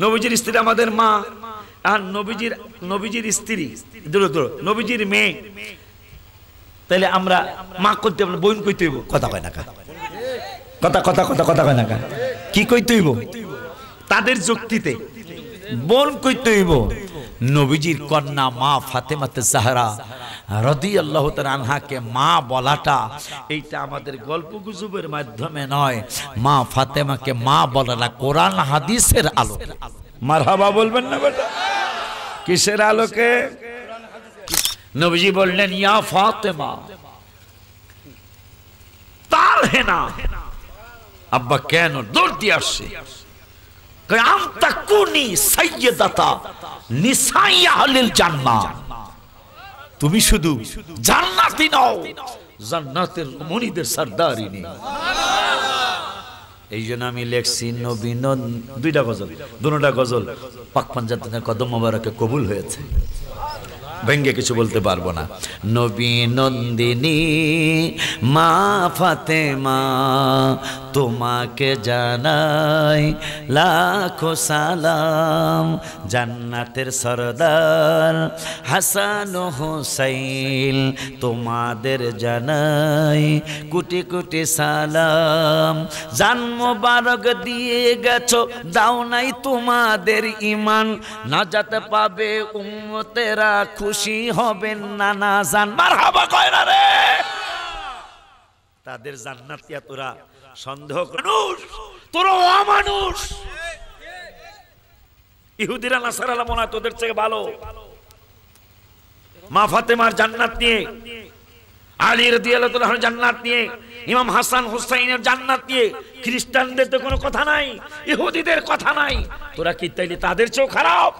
নবীজির স্ত্রী আমাদের মা, আর নবীজির স্ত্রী নবীজির মেয়ে, তাহলে আমরা মা করতে বোন কইতে হইব, কথা কয় না কা, কথা কয় না কা, কি কইতে হইব? তাদের যুক্তিতে বোন কইতে হইব। নবীজির কন্যা মা ফাতেমাতে জাহরা রাদিয়াল্লাহু তাআলা আনহাকে মা বলাটা এইটা আমাদের গল্প গুজবের মাধ্যমে নয়, মা ফাতেমাকে মা বলাটা কোরআন হাদিসের আলোকে। মারহাবা বলবেন না বেটা? কিসের আলোকে? নবীজি বললেন ইয়া ফাতেমা তার হেনা। আব্বা কেন দৌড় দিয়ে আসছে? আনতা কুনি সাইয়্যিদাতা নিসাই আহলিল জান্নাহ, তুমি শুধু জান্নাতি নও, জান্নাতের মনিদের সরদারিনী। এই জন্য আমি লেখছি নবী দুইটা গজল, দুটোটা গজল পাক পাঞ্জাতের কদম মোবারকে কবুল হয়েছে, ভেঙ্গে কিছু বলতে পারবো না। নবী নন্দিনী মা ফাতেমা তোমাকে জানাই লাখো সালাম, জান্নাতের সরদার হাসান ও হুসাইন তোমাদের জানাই কোটি কোটি সালাম। জান মোবারক দিয়ে গেছো দাও নাই তোমাদের ইমান, নাজাত পাবে উম্মতেরা খুশি হবেন নানা জান। মারহাবা কয় না রে? তাদের জান্নাতিয়া তোরা সন্দেহ মানুষ, তোরা অমানুষ। ইহুদিরা নাসারারা মনে হয় তোদের থেকে ভালো। মা ফাতেমার জান্নাত নিয়ে, আলী রাদিয়াল্লাহু তাআলার জান্নাত নিয়ে, ইমাম হাসান হুসাইনের জান্নাত নিয়ে খ্রিস্টানদের তো কোনো কথা নাই, ইহুদিদের কথা নাই। তোরা কি তাইলে তাদের চেয়েও খারাপ?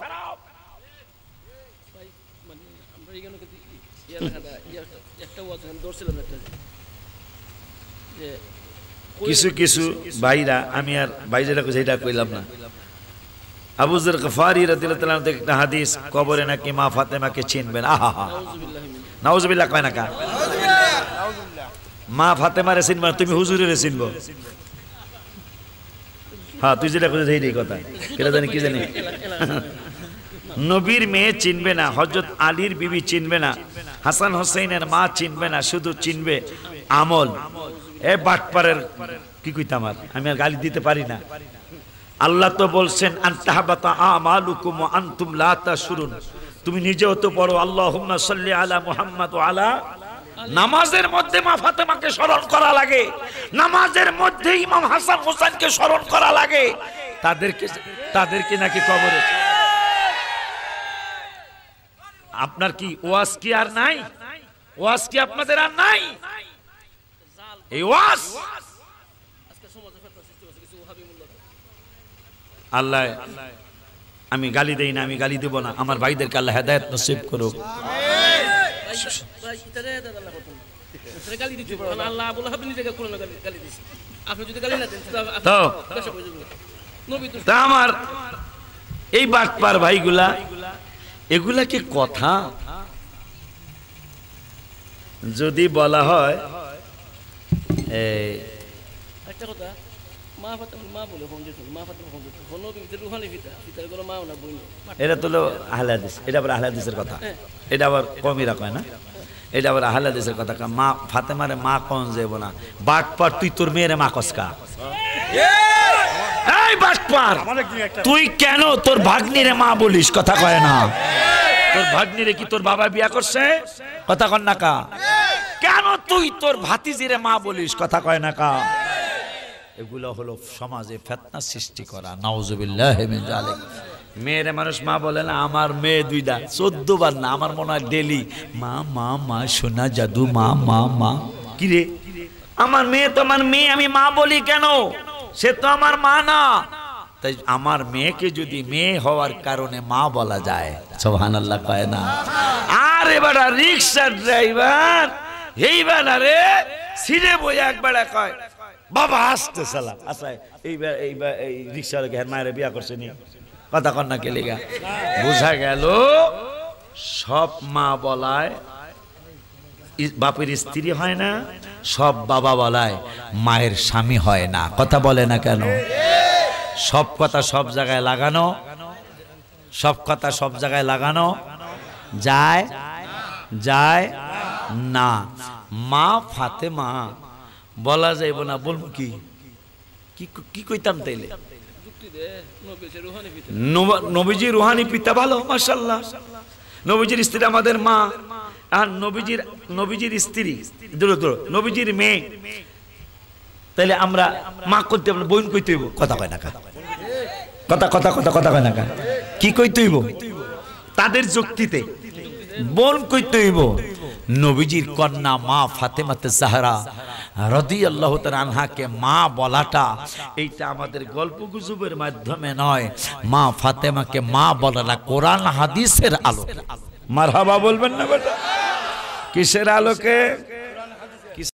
কিছু কিছু ভাইরা, আমি আর ভাইরা সেটা কইলাম না, আবু যর গফারি রাদিয়াল্লাহু তাআলা একটা হাদিস, কবরে নাকি মা ফাতেমাকে চিনবেন। আহা নাউজুবিল্লাহ কয় না কা? মা ফাতেমারে চিনব না, তুমি হুজুরের চিনব? হ্যাঁ, তুই যেটা কইছিস এইটাই কথা। কেটা জানি কি জানি, নবীর মেয়ে চিনবে না, হযরত আলীর বিবি চিনবে না, হাসান হোসেনের মা চিনবে না, শুধু চিনবে আমল। এ বাটপারের কি কইতাম আর, আমি আর গালি দিতে পারি না। আল্লাহ তো বলছেন আনতাহাবাতা আমালুকুম ওয়া আনতুম লা তাশউরুন। তুমি নিজেও তো পড়ো আল্লাহুম্মা সাল্লি আলা মুহাম্মাদ ওয়া আলা। নামাজের মধ্যে মা ফাতেমাকে স্মরণ করা লাগে, নামাজের মধ্যে ইমাম হাসান হোসেনকে স্মরণ করা লাগে। তাদেরকে নাকি কবরে। আপনার কি ওয়াজ কি আর নাই? ওয়াজ কি আপনাদের আর নাই? এই ওয়াজ আল্লাহ, আমি গালি দেই না, আমি গালি দেব না, আমার ভাইদেরকে আল্লাহ হেদায়েত নসিব করুক। আমার এই বাটপার ভাইগুলা, এগুলা কি কথা? যদি বলা হয় একটা কথা, এটা তো আহলে হাদিস, এটা আবার আহলে হাদিসের কথা, এটা আবার কমিরা কয় না, এটা আবার আহলে হাদিসের কথা। মা ফাতেমারে মা কোন যাইব না? বাটপার, তুই তোর মেয়েরে মা কসকা? এই বাটপার, তুই কেন তোর ভাগ্নিরে মা বলিস? কথা কয় না? তোর ভাগ্নিরে কি তোর বাবা বিয়া করছে? কথা কন না কা? কেন তুই তোর ভাতিজিরে মা বলিস? কথা কয় না কা? এগুলো হলো সমাজে ফিতনা সৃষ্টি করা। নাউজুবিল্লাহি মিন যালিক। মেয়েরে মানুষ মা বলে না? আমার মেয়ে দুইটা 14 বার না, আমার মনে হয় ডেলি মা মা মা সোনা জাদু মা মা মা। কি রে, আমার মেয়ে তো আমার মেয়ে, আমি মা বলি কেন? সে তো আমার মা না। তাই আমার মেয়েকে যদি মেয়ে হওয়ার কারণে মা বলা যায়, সুবহানাল্লাহ কয় না? আর এবারে রিকশা ড্রাইভার এইবার রে সিনে বই একবার কয় বাবা আসতে সালাম। আচ্ছা এই রিকশাওয়ালা ঘের মায়ের বিয়া করছে নি? কথা কন না কে লেগা? বোঝা গেল সব মা বলায় বাপের স্ত্রী হয় না, সব বাবা বলায় মায়ের স্বামী হয় না। কথা বলে না কেন? সব কথা সব জায়গায় লাগানো, সব কথা সব জায়গায় লাগানো যায় যায় না। মা ফাতেমা বলা যাইব না, বলবো কি কি কইতাম তাইলে? নবীজি রুহানি পিতা, ভালো মাশাআল্লাহ। নবীজির স্ত্রী আমাদের মা, আর নবীজির স্ত্রী নবীজির মেয়ে, তাইলে আমরা মা করতে বোন কইতে হইব, কথা কয় না, কথা কথা কথা কথা কয় না, কি কইতে হইব? তাদের যুক্তিতে বোন কইতে হইব। নবীজির কন্যা মা ফাতেমাতে জাহরা রাদিয়াল্লাহু তাআলা আনহাকে মা বলাটা এইটা আমাদের গল্প গুজবের মাধ্যমে নয়, মা ফাতেমাকে মা বলাটা কোরআন হাদিসের আলোকে। মারহাবা বলবেন না বেটা? কিসের আলোকে?